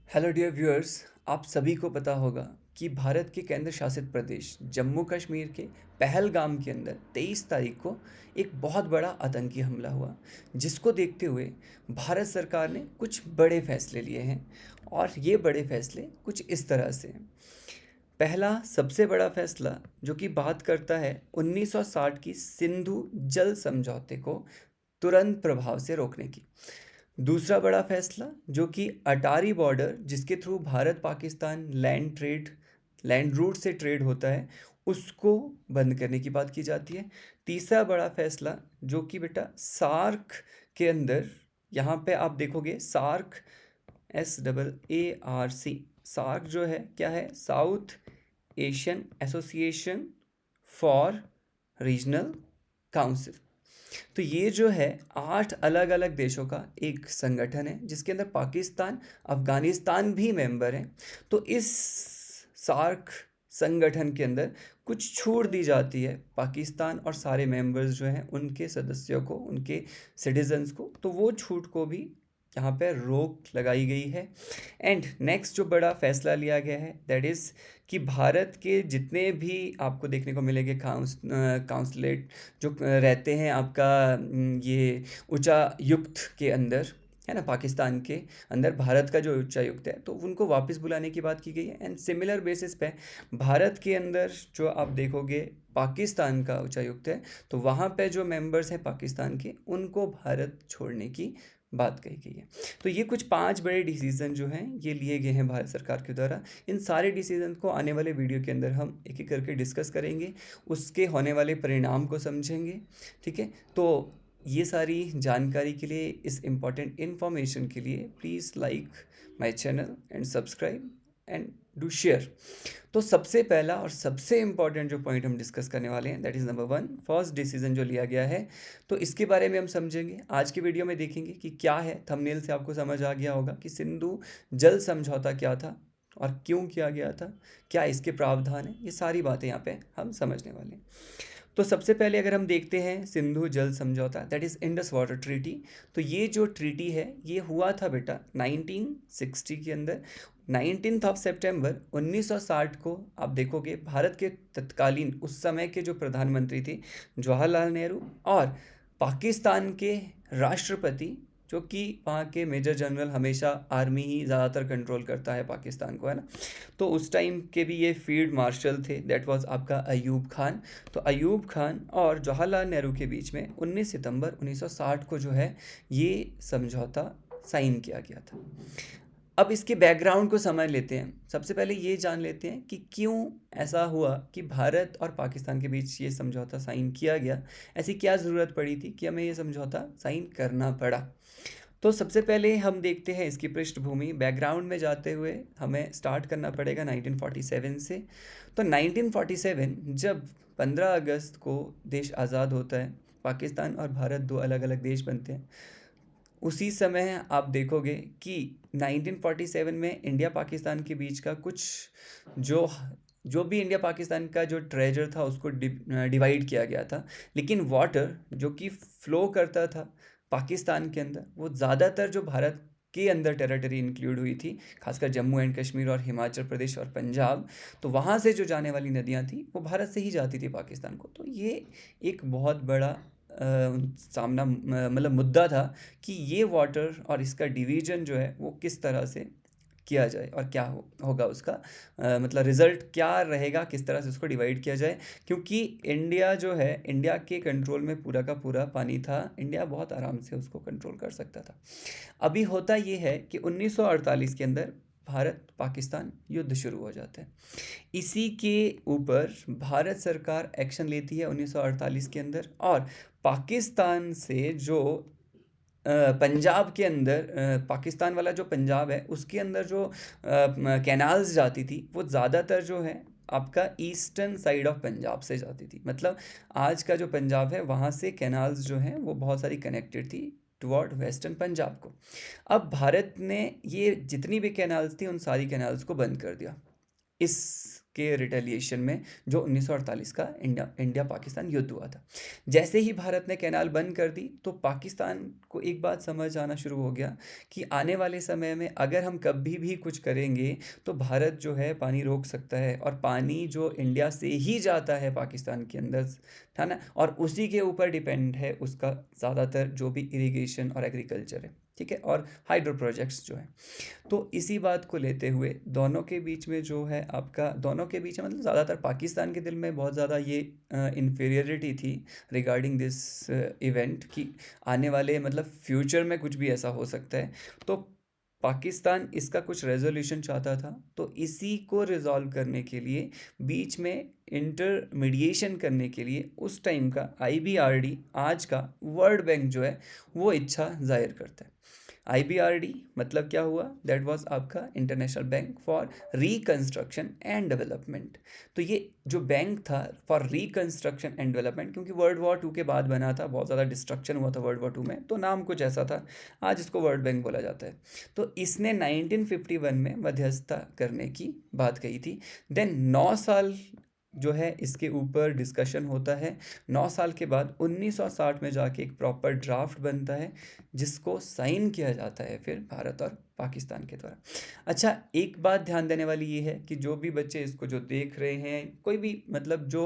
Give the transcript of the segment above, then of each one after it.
Hello dear viewers. आप सभी को पता होगा कि भारत के केंद्र शासित प्रदेश जम्मू कश्मीर के पहलगाम के अंदर 23 तारीख को एक बहुत बड़ा आतंकी हमला हुआ, जिसको देखते हुए भारत सरकार ने कुछ बड़े फैसले लिए हैं। और ये बड़े फैसले कुछ इस तरह से हैं। पहला सबसे बड़ा फैसला जो कि बात करता है 1960 की सिंधु जल समझौते को तुरंत प्रभाव से रोकने की। दूसरा बड़ा फैसला जो कि अटारी बॉर्डर, जिसके through Bharat Pakistan land route से ट्रेड होता है, उसको बंद करने की बात की जाती है। तीसरा बड़ा फैसला जो कि बेटा सार्क के अंदर, यहाँ पे आप देखोगे सार्क, SAARC, सार्क जो है क्या है, south Asian association for regional council. तो ये जो है 8 अलग अलग देशों का एक संगठन है, जिसके अंदर पाकिस्तान, अफगानिस्तान भी मेंबर हैं। तो इस सार्क संगठन के अंदर कुछ छूट दी जाती है पाकिस्तान और सारे मेंबर्स जो हैं उनके सदस्यों को, उनके सिटीजन्स को। तो वो छूट को भी यहाँ पे रोक लगाई गई है। एंड नेक्स्ट जो बड़ा फैसला लिया गया है दैट इज़ कि भारत के जितने भी आपको देखने को मिलेंगे काउंसलेट जो रहते हैं आपका, ये उच्चायुक्त के अंदर, है ना, पाकिस्तान के अंदर भारत का जो उच्चायुक्त है, तो उनको वापस बुलाने की बात की गई है। एंड सिमिलर बेसिस पे भारत के अंदर जो आप देखोगे पाकिस्तान का उच्चायुक्त है, तो वहाँ पे जो मेंबर्स हैं पाकिस्तान के, उनको भारत छोड़ने की बात कही गई है। तो ये कुछ 5 बड़े डिसीज़न जो हैं ये लिए गए हैं भारत सरकार के द्वारा। इन सारे डिसीज़न को आने वाले वीडियो के अंदर हम एक एक करके डिस्कस करेंगे, उसके होने वाले परिणाम को समझेंगे। ठीक है, तो ये सारी जानकारी के लिए, इस इम्पॉर्टेंट इन्फॉर्मेशन के लिए please like my channel and subscribe and do share. तो सबसे पहला और सबसे इम्पॉर्टेंट जो पॉइंट हम डिस्कस करने वाले हैं that is number 1, first decision जो लिया गया है। तो इसके बारे में हम समझेंगे आज की वीडियो में, देखेंगे कि क्या है। थंबनेल से आपको समझ आ गया होगा कि सिंधु जल समझौता क्या था और क्यों किया गया था, क्या इसके प्रावधान हैं, ये सारी बातें यहाँ पे हम समझने वाले हैं। तो सबसे पहले अगर हम देखते हैं सिंधु जल समझौता that is Indus water treaty. तो ये जो ट्रीटी है ये हुआ था बेटा 1960 के अंदर। 19 सितंबर 1960 को आप देखोगे भारत के तत्कालीन उस समय के जो प्रधानमंत्री थे जवाहरलाल नेहरू, और पाकिस्तान के राष्ट्रपति, जो कि वहाँ के मेजर जनरल, हमेशा आर्मी ही ज़्यादातर कंट्रोल करता है पाकिस्तान को, है ना। तो उस टाइम के भी ये फील्ड मार्शल थे, दैट वाज आपका अयूब खान। तो अयूब खान और जवाहरलाल नेहरू के बीच में 19 सितंबर 1960 को जो है ये समझौता साइन किया गया था। अब इसके बैकग्राउंड को समझ लेते हैं। सबसे पहले ये जान लेते हैं कि क्यों ऐसा हुआ कि भारत और पाकिस्तान के बीच ये समझौता साइन किया गया। ऐसी क्या ज़रूरत पड़ी थी कि हमें ये समझौता साइन करना पड़ा। तो सबसे पहले हम देखते हैं इसकी पृष्ठभूमि। बैकग्राउंड में जाते हुए हमें स्टार्ट करना पड़ेगा 1947 से। तो 1947 जब 15 अगस्त को देश आज़ाद होता है, पाकिस्तान और भारत दो अलग अलग देश बनते हैं। उसी समय आप देखोगे कि 1947 में इंडिया पाकिस्तान के बीच का कुछ जो जो भी इंडिया पाकिस्तान का जो ट्रेजर था उसको डिवाइड किया गया था। लेकिन वाटर जो कि फ्लो करता था पाकिस्तान के अंदर, वो ज़्यादातर जो भारत के अंदर टेरिटरी इंक्लूड हुई थी, खासकर जम्मू एंड कश्मीर और हिमाचल प्रदेश और पंजाब। तो वहाँ से जो जाने वाली नदियाँ थी वो भारत से ही जाती थी पाकिस्तान को। तो ये एक बहुत बड़ा सामना मतलब मुद्दा था कि ये वाटर और इसका डिवीजन जो है वो किस तरह से किया जाए और क्या होगा उसका, मतलब रिजल्ट क्या रहेगा, किस तरह से उसको डिवाइड किया जाए। क्योंकि इंडिया जो है, इंडिया के कंट्रोल में पूरा का पूरा पानी था, इंडिया बहुत आराम से उसको कंट्रोल कर सकता था। अभी होता ये है कि 1948 के अंदर भारत पाकिस्तान युद्ध शुरू हो जाता है। इसी के ऊपर भारत सरकार एक्शन लेती है 1948 के अंदर, और पाकिस्तान से जो पंजाब के अंदर, पाकिस्तान वाला जो पंजाब है उसके अंदर जो कैनाल्स जाती थी वो ज़्यादातर जो है आपका ईस्टर्न साइड ऑफ पंजाब से जाती थी। मतलब आज का जो पंजाब है वहाँ से कैनाल्स जो हैं वो बहुत सारी कनेक्टेड थी टुवर्ड वेस्टर्न पंजाब को। अब भारत ने ये जितनी भी कैनाल्स थी उन सारी कैनाल्स को बंद कर दिया। इसके रिटेलिएशन में जो 1948 का इंडिया पाकिस्तान युद्ध हुआ था। जैसे ही भारत ने कैनाल बंद कर दी तो पाकिस्तान को एक बात समझ आना शुरू हो गया कि आने वाले समय में अगर हम कभी भी कुछ करेंगे तो भारत जो है पानी रोक सकता है, और पानी जो इंडिया से ही जाता है पाकिस्तान के अंदर, था ना, और उसी के ऊपर डिपेंड है उसका ज़्यादातर जो भी इरिगेशन और एग्रीकल्चर है, ठीक है, और हाइड्रो प्रोजेक्ट्स जो हैं। तो इसी बात को लेते हुए दोनों के बीच में जो है आपका, दोनों के बीच में मतलब ज़्यादातर पाकिस्तान के दिल में बहुत ज़्यादा ये इन्फीरियरिटी थी रिगार्डिंग दिस इवेंट कि आने वाले मतलब फ्यूचर में कुछ भी ऐसा हो सकता है। तो पाकिस्तान इसका कुछ रेजोल्यूशन चाहता था, तो इसी को रिजॉल्व करने के लिए बीच में इंटरमीडिएशन करने के लिए उस टाइम का IBRD, आज का वर्ल्ड बैंक जो है, वो इच्छा जाहिर करता है। IBRD मतलब क्या हुआ, दैट वाज आपका international bank for reconstruction and development. तो ये जो बैंक था फॉर रिकंस्ट्रक्शन एंड डेवलपमेंट, क्योंकि वर्ल्ड वॉर 2 के बाद बना था, बहुत ज़्यादा डिस्ट्रक्शन हुआ था वर्ल्ड वॉर 2 में, तो नाम कुछ ऐसा था, आज इसको वर्ल्ड बैंक बोला जाता है। तो इसने 1951 में मध्यस्थता करने की बात कही थी। देन 9 साल जो है इसके ऊपर डिस्कशन होता है। 9 साल के बाद 1960 में जाके एक प्रॉपर ड्राफ्ट बनता है जिसको साइन किया जाता है फिर भारत और पाकिस्तान के द्वारा। अच्छा, एक बात ध्यान देने वाली ये है कि जो भी बच्चे इसको जो देख रहे हैं, कोई भी मतलब जो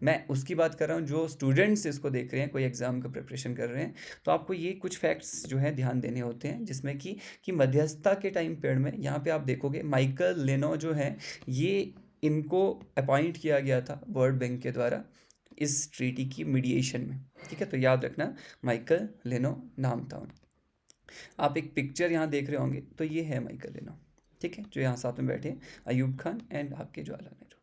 मैं उसकी बात कर रहा हूँ, जो स्टूडेंट्स इसको देख रहे हैं, कोई एग्ज़ाम का प्रिपरेशन कर रहे हैं, तो आपको ये कुछ फैक्ट्स जो हैं ध्यान देने होते हैं, जिसमें कि मध्यस्थता के टाइम पीरियड में यहाँ पे आप देखोगे माइकल लेनो जो है, ये इनको अपॉइंट किया गया था वर्ल्ड बैंक के द्वारा इस ट्रीटी की मीडिएशन में, ठीक है। तो याद रखना माइकल लेनो नाम था उनका। आप एक पिक्चर यहाँ देख रहे होंगे, तो ये है माइकल लेनो, ठीक है, जो यहाँ साथ में बैठे हैं, अयूब खान एंड आपके ज्वाला नेहरू।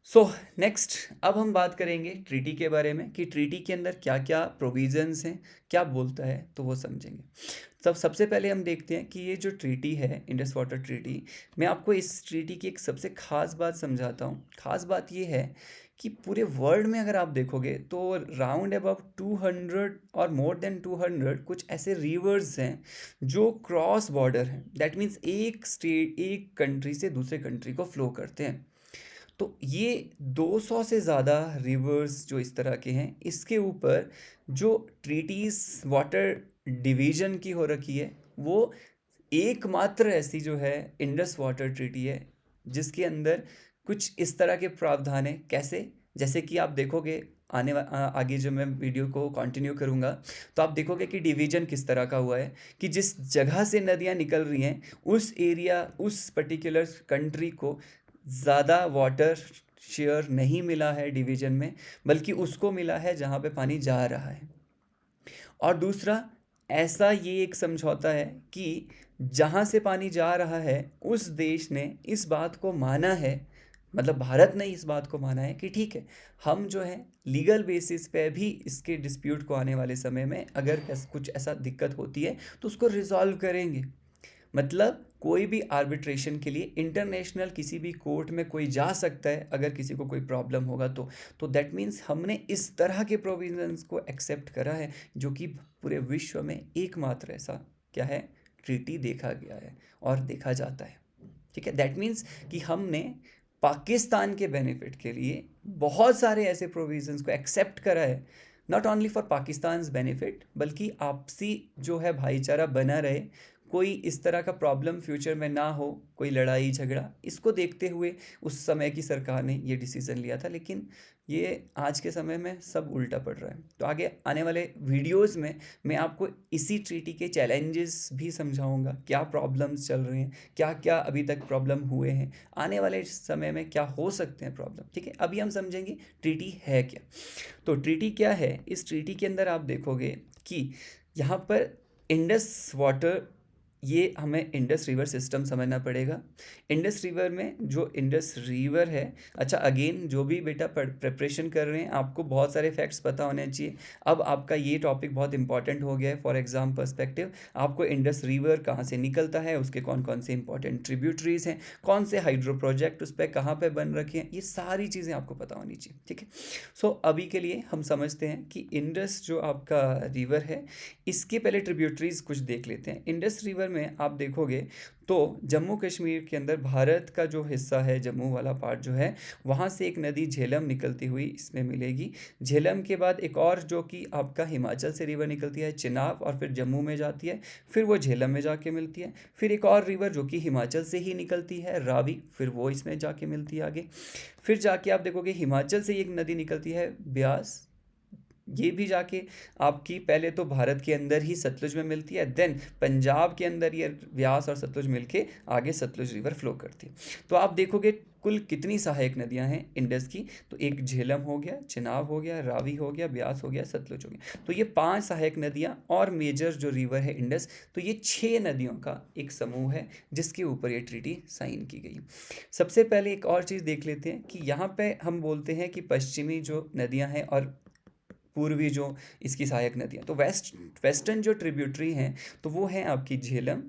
सो नेक्स्ट, अब हम बात करेंगे ट्रीटी के बारे में कि ट्रीटी के अंदर क्या क्या प्रोविजंस हैं, क्या बोलता है, तो वो समझेंगे। सबसे पहले हम देखते हैं कि ये जो ट्रीटी है, इंडस वाटर ट्रीटी, मैं आपको इस ट्रीटी की एक सबसे ख़ास बात समझाता हूँ। ख़ास बात ये है कि पूरे वर्ल्ड में अगर आप देखोगे तो राउंड अबाउट 200 और मोर देन 200 कुछ ऐसे रिवर्स हैं जो क्रॉस बॉर्डर हैं। दैट मीन्स एक स्टेट, एक कंट्री से दूसरे कंट्री को फ्लो करते हैं। तो ये 200 से ज़्यादा रिवर्स जो इस तरह के हैं, इसके ऊपर जो ट्रीटीज़ वाटर डिवीज़न की हो रखी है, वो एकमात्र ऐसी जो है इंडस वाटर ट्रीटी है जिसके अंदर कुछ इस तरह के प्रावधान है। कैसे? जैसे कि आप देखोगे आगे जो मैं वीडियो को कंटिन्यू करूँगा तो आप देखोगे कि डिवीज़न किस तरह का हुआ है कि जिस जगह से नदियाँ निकल रही हैं उस एरिया, उस पर्टिकुलर कंट्री को ज़्यादा वाटर शेयर नहीं मिला है डिवीज़न में, बल्कि उसको मिला है जहाँ पे पानी जा रहा है। और दूसरा, ऐसा ये एक समझौता है कि जहाँ से पानी जा रहा है उस देश ने इस बात को माना है, मतलब भारत ने इस बात को माना है कि ठीक है, हम जो है लीगल बेसिस पे भी इसके डिस्प्यूट को आने वाले समय में अगर कुछ ऐसा दिक्कत होती है तो उसको रिजॉल्व करेंगे। मतलब कोई भी आर्बिट्रेशन के लिए इंटरनेशनल किसी भी कोर्ट में कोई जा सकता है अगर किसी को कोई प्रॉब्लम होगा तो दैट मीन्स हमने इस तरह के प्रोविजंस को एक्सेप्ट करा है जो कि पूरे विश्व में एकमात्र ऐसा क्या है ट्रीटी देखा गया है और देखा जाता है, ठीक है। दैट मीन्स कि हमने पाकिस्तान के बेनिफिट के लिए बहुत सारे ऐसे प्रोविजंस को एक्सेप्ट करा है, not only for Pakistan benefit, बल्कि आपसी जो है भाईचारा बना रहे, कोई इस तरह का प्रॉब्लम फ्यूचर में ना हो, कोई लड़ाई झगड़ा, इसको देखते हुए उस समय की सरकार ने ये डिसीज़न लिया था। लेकिन ये आज के समय में सब उल्टा पड़ रहा है। तो आगे आने वाले वीडियोस में मैं आपको इसी ट्रीटी के चैलेंजेस भी समझाऊंगा, क्या प्रॉब्लम्स चल रहे हैं, क्या क्या अभी तक प्रॉब्लम हुए हैं, आने वाले समय में क्या हो सकते हैं प्रॉब्लम, ठीक है। अभी हम समझेंगे ट्रीटी है क्या। तो ट्रीटी क्या है, इस ट्रीटी के अंदर आप देखोगे कि यहाँ पर इंडस वाटर, ये हमें इंडस रिवर सिस्टम समझना पड़ेगा। इंडस रिवर में जो इंडस रिवर है, अच्छा अगेन जो भी बेटा प्रिपरेशन कर रहे हैं आपको बहुत सारे फैक्ट्स पता होने चाहिए। अब आपका ये टॉपिक बहुत इंपॉर्टेंट हो गया है फॉर एग्जाम पर्सपेक्टिव। आपको इंडस रिवर कहाँ से निकलता है, उसके कौन कौन से इंपॉर्टेंट ट्रिब्यूटरीज हैं, कौन से हाइड्रो प्रोजेक्ट उस पर कहाँ पर बन रखे हैं, ये सारी चीज़ें आपको पता होनी चाहिए, ठीक है। सो अभी के लिए हम समझते हैं कि इंडस जो आपका रिवर है, इसके पहले ट्रिब्यूटरीज कुछ देख लेते हैं। इंडस रिवर में आप देखोगे तो जम्मू कश्मीर के अंदर भारत का जो हिस्सा है, जम्मू वाला पार्ट जो है, वहाँ से एक नदी झेलम निकलती हुई इसमें मिलेगी। झेलम के बाद एक और जो कि आपका हिमाचल से रिवर निकलती है चिनाब, और फिर जम्मू में जाती है, फिर वो झेलम में जाके मिलती है। फिर एक और रिवर जो कि हिमाचल से ही निकलती है रावी, फिर वो इसमें जाके मिलती है आगे। फिर जाके आप देखोगे हिमाचल से एक नदी निकलती है ब्यास, ये भी जाके आपकी पहले तो भारत के अंदर ही सतलुज में मिलती है, देन पंजाब के अंदर ये व्यास और सतलुज मिलके आगे सतलुज रिवर फ्लो करती है। तो आप देखोगे कुल कितनी सहायक नदियां हैं इंडस की, तो एक झेलम हो गया, चिनाब हो गया, रावी हो गया, ब्यास हो गया, सतलुज हो गया। तो ये 5 सहायक नदियां और मेजर जो रिवर है इंडस, तो ये 6 नदियों का एक समूह है जिसके ऊपर ये ट्रीटी साइन की गई। सबसे पहले एक और चीज़ देख लेते हैं कि यहाँ पे हम बोलते हैं कि पश्चिमी जो नदियाँ हैं और पूर्वी जो इसकी सहायक नदियाँ, तो वेस्टर्न जो ट्रिब्यूटरी हैं तो वो हैं आपकी झेलम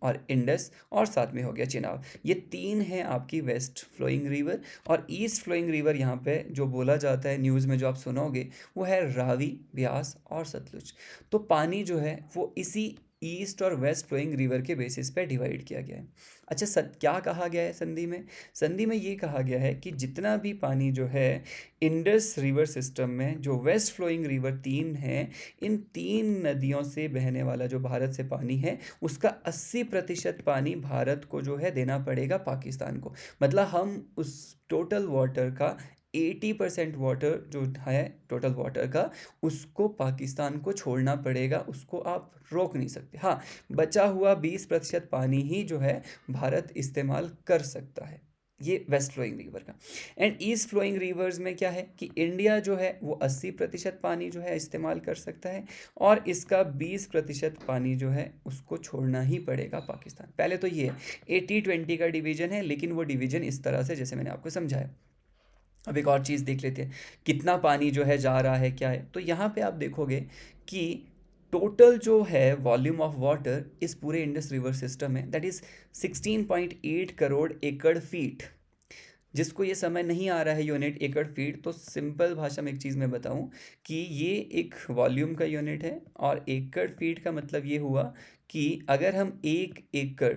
और इंडस, और साथ में हो गया चिनाब। ये 3 हैं आपकी वेस्ट फ्लोइंग रिवर। और ईस्ट फ्लोइंग रिवर यहाँ पे जो बोला जाता है न्यूज़ में जो आप सुनोगे वो है रावी, ब्यास और सतलुज। तो पानी जो है वो इसी ईस्ट और वेस्ट फ्लोइंग रिवर के बेसिस पे डिवाइड किया गया है। अच्छा, क्या कहा गया है संधि में? संधि में ये कहा गया है कि जितना भी पानी जो है इंडस रिवर सिस्टम में, जो वेस्ट फ्लोइंग रिवर 3 हैं, इन 3 नदियों से बहने वाला जो भारत से पानी है उसका 80% पानी भारत को जो है देना पड़ेगा पाकिस्तान को। मतलब हम उस टोटल वाटर का 80% वाटर जो है टोटल वाटर का, उसको पाकिस्तान को छोड़ना पड़ेगा, उसको आप रोक नहीं सकते। हाँ, बचा हुआ 20% पानी ही जो है भारत इस्तेमाल कर सकता है, ये वेस्ट फ्लोइंग रिवर का। एंड ईस्ट फ्लोइंग रिवर्स में क्या है कि इंडिया जो है वो 80% पानी जो है इस्तेमाल कर सकता है, और इसका 20% पानी जो है उसको छोड़ना ही पड़ेगा पाकिस्तान। पहले तो ये 80-20 का डिवीजन है, लेकिन वो डिवीजन इस तरह से जैसे मैंने आपको समझाया। अब एक और चीज़ देख लेते हैं कितना पानी जो है जा रहा है, क्या है। तो यहाँ पे आप देखोगे कि टोटल जो है वॉल्यूम ऑफ वाटर इस पूरे इंडस रिवर सिस्टम में, दैट इज़ 16.8 करोड़ एकड़ फीट। जिसको ये समय नहीं आ रहा है यूनिट एकड़ फीट, तो सिंपल भाषा में एक चीज़ मैं बताऊं कि ये एक वॉल्यूम का यूनिट है, और एकड़ फीट का मतलब ये हुआ कि अगर हम 1 एकड़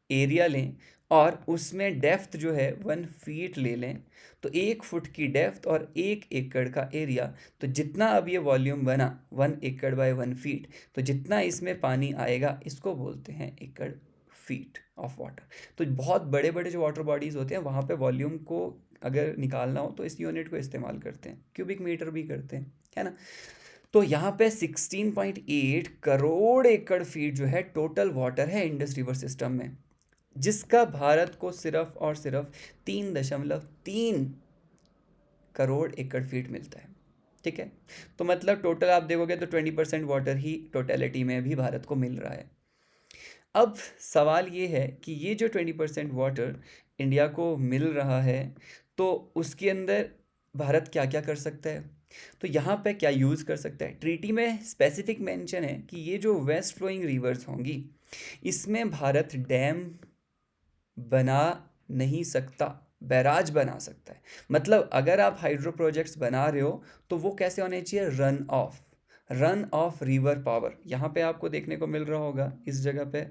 एरिया लें और उसमें डेप्थ जो है 1 फीट ले लें, तो 1 फुट की डेप्थ और 1 एकड़ का एरिया, तो जितना अब ये वॉल्यूम बना 1 एकड़ बाय 1 फीट, तो जितना इसमें पानी आएगा इसको बोलते हैं एकड़ फीट ऑफ वाटर। तो बहुत बड़े बड़े जो वाटर बॉडीज़ होते हैं वहाँ पे वॉल्यूम को अगर निकालना हो तो इस यूनिट को इस्तेमाल करते हैं, क्यूबिक मीटर भी करते हैं, है ना। तो यहाँ पे 16.8 करोड़ एकड़ फीट जो है टोटल वाटर है इंडस रिवर सिस्टम में, जिसका भारत को सिर्फ और सिर्फ 3.3 करोड़ एकड़ फीट मिलता है। ठीक है, तो मतलब टोटल आप देखोगे तो 20% वाटर ही टोटलिटी में भी भारत को मिल रहा है। अब सवाल ये है कि ये जो 20% वाटर इंडिया को मिल रहा है, तो उसके अंदर भारत क्या क्या कर सकता है, तो यहाँ पे क्या यूज़ कर सकता है। ट्रीटी में स्पेसिफिक मेंशन है कि ये जो वेस्ट फ्लोइंग रिवर्स होंगी इसमें भारत डैम बना नहीं सकता, बैराज बना सकता है। मतलब अगर आप हाइड्रो प्रोजेक्ट्स बना रहे हो तो वो कैसे होने चाहिए, रन ऑफ रिवर पावर। यहाँ पे आपको देखने को मिल रहा होगा इस जगह पे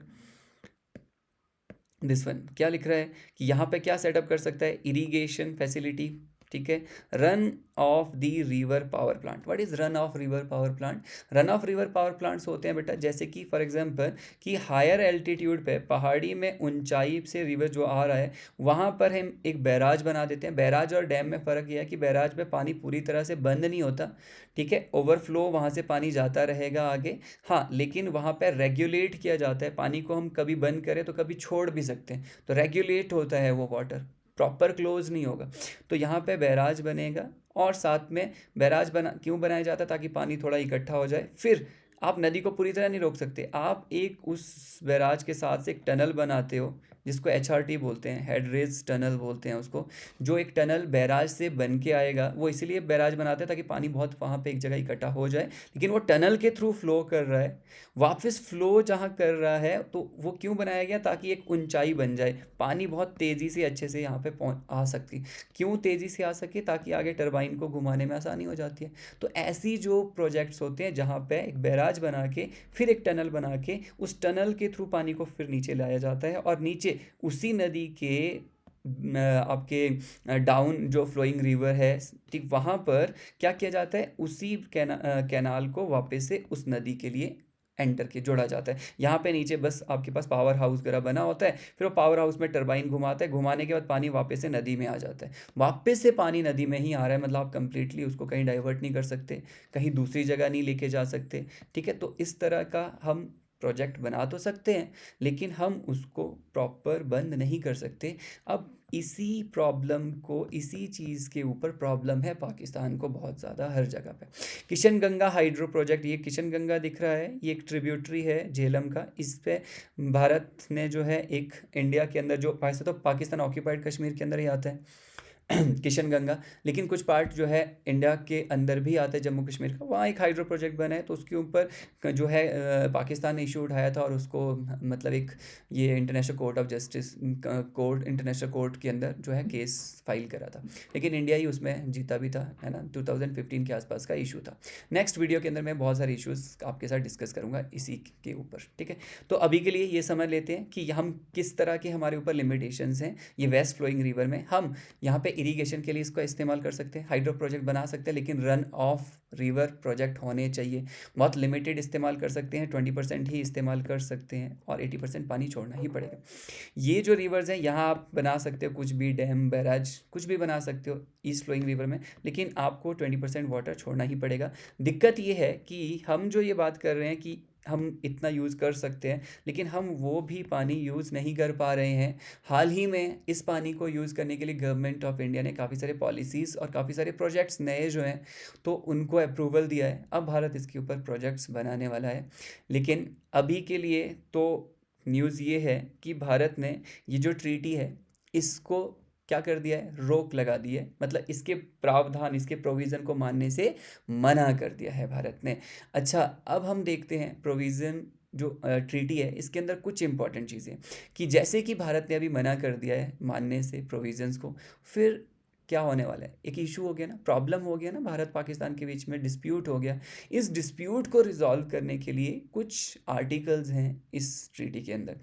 दिस वन क्या लिख रहा है कि यहाँ पे क्या सेटअप कर सकता है, इरिगेशन फैसिलिटी। ठीक है, run of the river power plant. What is run of river power plant? Run of river power plants होते हैं बेटा, जैसे कि फॉर एग्जांपल कि हायर एल्टीट्यूड पे, पहाड़ी में ऊंचाई से रिवर जो आ रहा है वहाँ पर हम एक बैराज बना देते हैं। बैराज और डैम में फ़र्क यह है कि बैराज में पानी पूरी तरह से बंद नहीं होता, ठीक है, ओवरफ्लो वहाँ से पानी जाता रहेगा आगे। हाँ, लेकिन वहाँ पर रेगुलेट किया जाता है, पानी को हम कभी बंद करें तो कभी छोड़ भी सकते हैं, तो रेगुलेट होता है वो वाटर, प्रॉपर क्लोज नहीं होगा। तो यहाँ पे बैराज बनेगा, और साथ में बैराज क्यों बनाया जाता है, ताकि पानी थोड़ा इकट्ठा हो जाए। फिर आप नदी को पूरी तरह नहीं रोक सकते, आप एक उस बैराज के साथ से एक टनल बनाते हो जिसको HRT बोलते हैं, हेड रेज टनल बोलते हैं उसको, जो एक टनल बैराज से बन के आएगा। वो इसीलिए बैराज बनाते हैं ताकि पानी बहुत वहाँ पे एक जगह इकट्ठा हो जाए, लेकिन वो टनल के थ्रू फ्लो कर रहा है, वापस फ्लो जहाँ कर रहा है, तो वो क्यों बनाया गया? ताकि एक ऊंचाई बन जाए, पानी बहुत तेज़ी से अच्छे से यहाँ पे पहुँच आ सकती। क्यों तेज़ी से आ सके? ताकि आगे टरबाइन को घुमाने में आसानी हो जाती है। तो ऐसी जो प्रोजेक्ट्स होते हैं जहाँ पे एक बैराज बना के फिर एक टनल बना के उस टनल के थ्रू पानी को फिर नीचे लाया जाता है, और नीचे उसी नदी के आपके डाउन जो फ्लोइंग रिवर है, ठीक वहाँ पर क्या किया जाता है? उसी कैनाल को वापस से उस नदी के लिए एंटर के जोड़ा जाता है। यहाँ पे नीचे बस आपके पास पावर हाउस वगैरह बना होता है, फिर वो पावर हाउस में टरबाइन घुमाता है, घुमाने के बाद पानी वापस से नदी में आ जाता है। वापस से पानी नदी में ही आ रहा है, मतलब आप कंप्लीटली उसको कहीं डाइवर्ट नहीं कर सकते, कहीं दूसरी जगह नहीं लेके जा सकते, ठीक है। तो इस तरह का हम प्रोजेक्ट बना तो सकते हैं, लेकिन हम उसको प्रॉपर बंद नहीं कर सकते। अब इसी प्रॉब्लम को, इसी चीज़ के ऊपर प्रॉब्लम है पाकिस्तान को बहुत ज़्यादा हर जगह पे। किशन गंगा हाइड्रो प्रोजेक्ट, ये किशन गंगा दिख रहा है, ये एक ट्रिब्यूटरी है झेलम का। इस पे भारत ने जो है एक इंडिया के अंदर, जो वैसे तो पाकिस्तान ऑक्यूपाइड कश्मीर के अंदर ही आता है किशन गंगा, लेकिन कुछ पार्ट जो है इंडिया के अंदर भी आता है, जम्मू कश्मीर का, वहाँ एक हाइड्रो प्रोजेक्ट बना है। तो उसके ऊपर जो है पाकिस्तान ने इशू उठाया था, और उसको मतलब एक ये international court of justice international court के अंदर जो है केस फाइल करा था, लेकिन इंडिया ही उसमें जीता भी था, है ना। 2015 के आसपास का इशू था। नेक्स्ट वीडियो के अंदर मैं बहुत सारे इश्यूज़ आपके साथ डिस्कस करूँगा इसी के ऊपर, ठीक है। तो अभी के लिए ये समझ लेते हैं कि हम किस तरह के हमारे ऊपर लिमिटेशंस हैं। ये वेस्ट फ्लोइंग रिवर में हम यहाँ पे इरिगेशन के लिए इसका इस्तेमाल कर सकते हैं, हाइड्रो प्रोजेक्ट बना सकते हैं, लेकिन रन ऑफ रिवर प्रोजेक्ट होने चाहिए। बहुत लिमिटेड इस्तेमाल कर सकते हैं, 20% ही इस्तेमाल कर सकते हैं, और 80% पानी छोड़ना ही पड़ेगा। ये जो रिवर्स हैं, यहाँ आप बना सकते हो कुछ भी, डैम, बैराज, कुछ भी बना सकते हो ईस्ट फ्लोइंग रिवर में, लेकिन आपको 20% वाटर छोड़ना ही पड़ेगा। दिक्कत ये है कि हम जो ये बात कर रहे हैं कि हम इतना यूज़ कर सकते हैं, लेकिन हम वो भी पानी यूज़ नहीं कर पा रहे हैं। हाल ही में इस पानी को यूज़ करने के लिए गवर्नमेंट ऑफ इंडिया ने काफ़ी सारे पॉलिसीज़ और काफ़ी सारे प्रोजेक्ट्स नए जो हैं, तो उनको अप्रूवल दिया है। अब भारत इसके ऊपर प्रोजेक्ट्स बनाने वाला है, लेकिन अभी के लिए तो न्यूज़ ये है कि भारत ने ये जो ट्रीटी है, इसको क्या कर दिया है? रोक लगा दी है, मतलब इसके प्रावधान, इसके प्रोविज़न को मानने से मना कर दिया है भारत ने। अच्छा, अब हम देखते हैं प्रोविज़न जो ट्रीटी है, इसके अंदर कुछ इंपॉर्टेंट चीज़ें, कि जैसे कि भारत ने अभी मना कर दिया है मानने से प्रोविज़न्स को, फिर क्या होने वाला है? एक इशू हो गया ना, प्रॉब्लम हो गया ना, भारत पाकिस्तान के बीच में डिस्प्यूट हो गया। इस डिस्प्यूट को रिजॉल्व करने के लिए कुछ आर्टिकल्स हैं इस ट्रीटी के अंदर,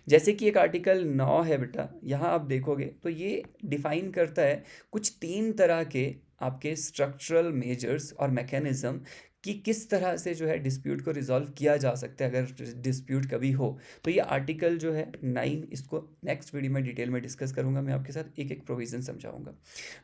जैसे कि एक आर्टिकल 9 है बेटा, यहाँ आप देखोगे तो ये डिफाइन करता है कुछ 3 तरह के आपके स्ट्रक्चरल मेजर्स और मैकेनिज्म, कि किस तरह से जो है डिस्प्यूट को रिजॉल्व किया जा सकता है अगर डिस्प्यूट कभी हो। तो ये आर्टिकल जो है 9, इसको नेक्स्ट वीडियो में डिटेल में डिस्कस करूंगा, मैं आपके साथ एक एक प्रोविज़न समझाऊंगा।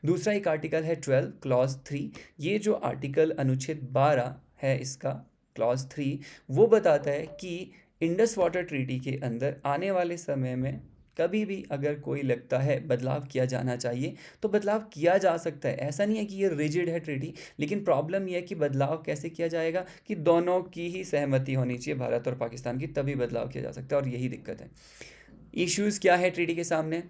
दूसरा एक आर्टिकल है 12 क्लॉज 3। ये जो आर्टिकल अनुच्छेद 12 है, इसका क्लॉज 3 वो बताता है कि इंडस वाटर ट्रीटी के अंदर आने वाले समय में कभी भी अगर कोई लगता है बदलाव किया जाना चाहिए, तो बदलाव किया जा सकता है। ऐसा नहीं है कि ये रिजिड है ट्रीटी, लेकिन प्रॉब्लम ये है कि बदलाव कैसे किया जाएगा, कि दोनों की ही सहमति होनी चाहिए, भारत और पाकिस्तान की, तभी बदलाव किया जा सकता है, और यही दिक्कत है। इश्यूज़ क्या है ट्रीटी के सामने?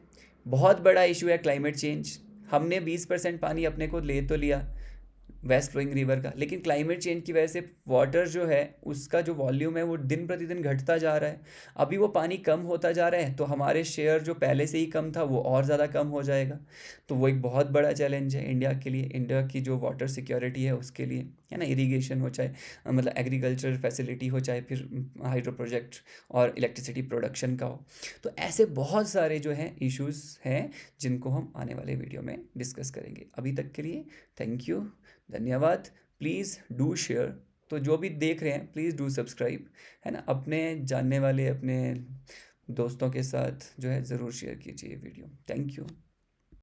बहुत बड़ा इशू है क्लाइमेट चेंज। हमने 20% पानी अपने को ले तो लिया वेस्ट फ्लोइंग रिवर का, लेकिन क्लाइमेट चेंज की वजह से वाटर जो है, उसका जो वॉल्यूम है वो दिन प्रतिदिन घटता जा रहा है। अभी वो पानी कम होता जा रहा है, तो हमारे शेयर जो पहले से ही कम था वो और ज़्यादा कम हो जाएगा। तो वो एक बहुत बड़ा चैलेंज है इंडिया के लिए, इंडिया की जो वाटर सिक्योरिटी है उसके लिए, है ना। इरीगेशन हो, चाहे मतलब एग्रीकल्चर फैसिलिटी हो, चाहे फिर हाइड्रो प्रोजेक्ट और इलेक्ट्रिसिटी प्रोडक्शन का हो। तो ऐसे बहुत सारे जो हैं इश्यूज़ हैं, जिनको हम आने वाले वीडियो में डिस्कस करेंगे। अभी तक के लिए थैंक यू, धन्यवाद। प्लीज़ डू शेयर, तो जो भी देख रहे हैं प्लीज़ डू सब्सक्राइब, है ना। अपने जानने वाले, अपने दोस्तों के साथ जो है ज़रूर शेयर कीजिए वीडियो। Thank you.